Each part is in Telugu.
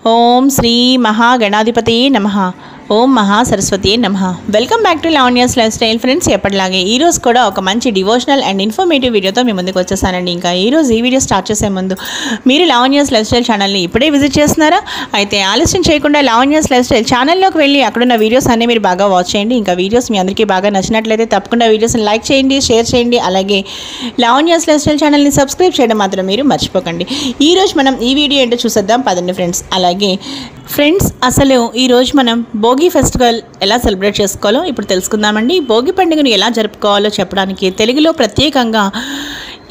ఓం శ్రీ మహాగణాధిపతయే నమః. ఓం మహాసరస్వతి నమః. Welcome back to Lavanya's life style friends. ఎప్పటిలాగే ఈరోజు కూడా ఒక మంచి డివోషనల్ అండ్ ఇన్ఫర్మేటివ్ వీడియోతో మీ ముందుకు వచ్చేసానండి. ఇంకా ఈరోజు ఈ వీడియో స్టార్ట్ చేసే ముందు మీరు లావణ్యాస్ లైఫ్ స్టైల్ ఛానల్ని ఇప్పుడే విజిట్ చేస్తున్నారా? అయితే ఆలస్యం చేయకుండా లావణ్యాస్ లైఫ్ స్టైల్ ఛానల్లోకి వెళ్ళి అక్కడున్న వీడియోస్ అన్నీ మీరు బాగా వాచ్ చేయండి. ఇంకా వీడియోస్ మీ అందరికీ బాగా నచ్చినట్లయితే తప్పకుండా వీడియోస్ని లైక్ చేయండి, షేర్ చేయండి. అలాగే లావణ్యాస్ లైఫ్ స్టైల్ ఛానల్ని సబ్స్క్రైబ్ చేయడం మాత్రం మీరు మర్చిపోకండి. ఈరోజు మనం ఈ వీడియో ఏంటో చూసేద్దాం పదండి ఫ్రెండ్స్. అలాగే ఫ్రెండ్స్, అసలు ఈరోజు మనం భోగి ఫెస్టివల్ ఎలా సెలబ్రేట్ చేసుకోవాలో ఇప్పుడు తెలుసుకుందామండి. భోగి పండుగను ఎలా జరుపుకోవాలో చెప్పడానికి తెలుగులో ప్రత్యేకంగా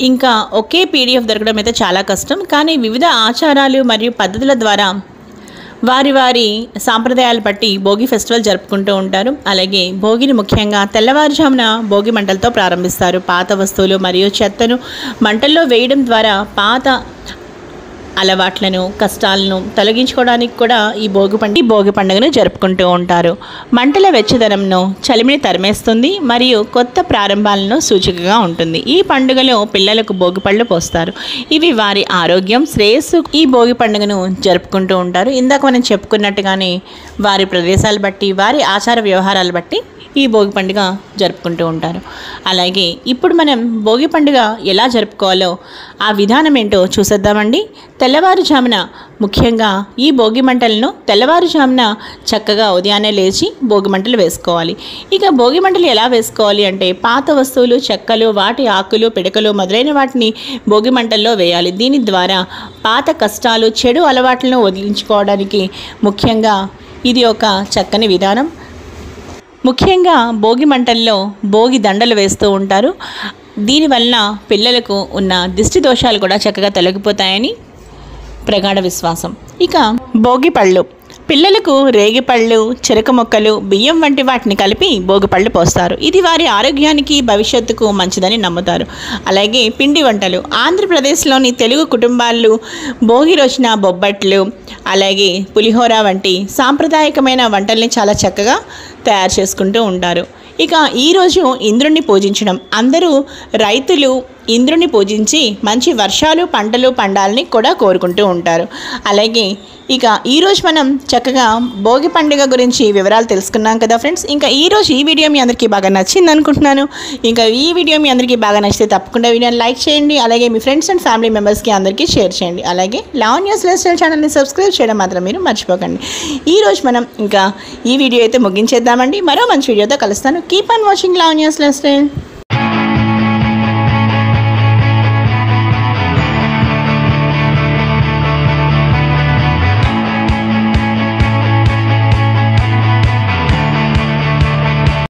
ఇంకా ఒకే పీడిఎఫ్ దొరకడం అయితే చాలా కష్టం. కానీ వివిధ ఆచారాలు మరియు పద్ధతుల ద్వారా వారి సాంప్రదాయాలు బట్టి భోగి ఫెస్టివల్ జరుపుకుంటూ ఉంటారు. అలాగే భోగిని ముఖ్యంగా తెల్లవారుజామున భోగి మంటలతో ప్రారంభిస్తారు. పాత వస్తువులు మరియు చెత్తను మంటల్లో వేయడం ద్వారా పాత అలవాట్లను, కష్టాలను తొలగించుకోవడానికి కూడా ఈ భోగి పండుగను జరుపుకుంటూ ఉంటారు. మంటల వెచ్చదనంను, చలిమిని తరిమేస్తుంది మరియు కొత్త ప్రారంభాలను సూచికగా ఉంటుంది. ఈ పండుగలో పిల్లలకు భోగి పళ్ళు పోస్తారు. ఇవి వారి ఆరోగ్యం, శ్రేయస్సు ఈ భోగి పండుగను జరుపుకుంటూ ఉంటారు. ఇందాక మనం చెప్పుకున్నట్టుగానే వారి ప్రదేశాలు బట్టి, వారి ఆచార వ్యవహారాలు బట్టి ఈ భోగి పండుగ జరుపుకుంటూ ఉంటారు. అలాగే ఇప్పుడు మనం భోగి పండుగ ఎలా జరుపుకోవాలో ఆ విధానం ఏంటో చూసేద్దామండి. తెల్లవారుజామున ముఖ్యంగా ఈ భోగి మంటలను తెల్లవారుజామున చక్కగా ఉదయాన్నే లేచి భోగి మంటలు వేసుకోవాలి. ఇక భోగి మంటలు ఎలా వేసుకోవాలి అంటే పాత వస్తువులు, చెక్కలు, వాటి ఆకులు, పిడకలు మొదలైన వాటిని భోగి మంటల్లో వేయాలి. దీని ద్వారా పాత కష్టాలు, చెడు అలవాట్లను వదిలించుకోవడానికి ముఖ్యంగా ఇది ఒక చక్కని విధానం. ముఖ్యంగా భోగి మంటల్లో భోగి దండలు వేస్తూ ఉంటారు. దీనివలన పిల్లలకు ఉన్న దిష్టి దోషాలు కూడా చక్కగా తొలగిపోతాయని ప్రగాఢ విశ్వాసం. ఇక భోగి పళ్ళు, పిల్లలకు రేగిపళ్ళు, చెరుకు మొక్కలు, బియ్యం వంటి వాటిని కలిపి భోగిపళ్ళు పోస్తారు. ఇది వారి ఆరోగ్యానికి, భవిష్యత్తుకు మంచిదని నమ్ముతారు. అలాగే పిండి వంటలు, ఆంధ్రప్రదేశ్లోని తెలుగు కుటుంబాలు భోగి రోజున బొబ్బట్లు, అలాగే పులిహోర వంటి సాంప్రదాయకమైన వంటల్ని చాలా చక్కగా తయారు చేసుకుంటూ ఉంటారు. ఇక ఈరోజు ఇంద్రుణ్ణి పూజించడం, అందరూ రైతులు ఇంద్రుని పూజించి మంచి వర్షాలు, పంటలు పండాలని కూడా కోరుకుంటూ ఉంటారు. అలాగే ఇక ఈరోజు మనం చక్కగా భోగి పండుగ గురించి వివరాలు తెలుసుకున్నాం కదా ఫ్రెండ్స్. ఇంకా ఈరోజు ఈ వీడియో మీ అందరికీ బాగా నచ్చింది అనుకుంటున్నాను. ఇంకా ఈ వీడియో మీ అందరికీ బాగా నచ్చితే తప్పకుండా వీడియోని లైక్ చేయండి. అలాగే మీ ఫ్రెండ్స్ అండ్ ఫ్యామిలీ మెంబర్స్కి అందరికీ షేర్ చేయండి. అలాగే లావణ్యాస్ లైఫ్ స్టైల్ ఛానల్ని సబ్స్క్రైబ్ చేయడం మాత్రం మీరు మర్చిపోకండి. ఈరోజు మనం ఇంకా ఈ వీడియో అయితే ముగించేద్దామండి. మరో మంచి వీడియోతో కలుస్తాను. Keep on watching Lavanya's life style.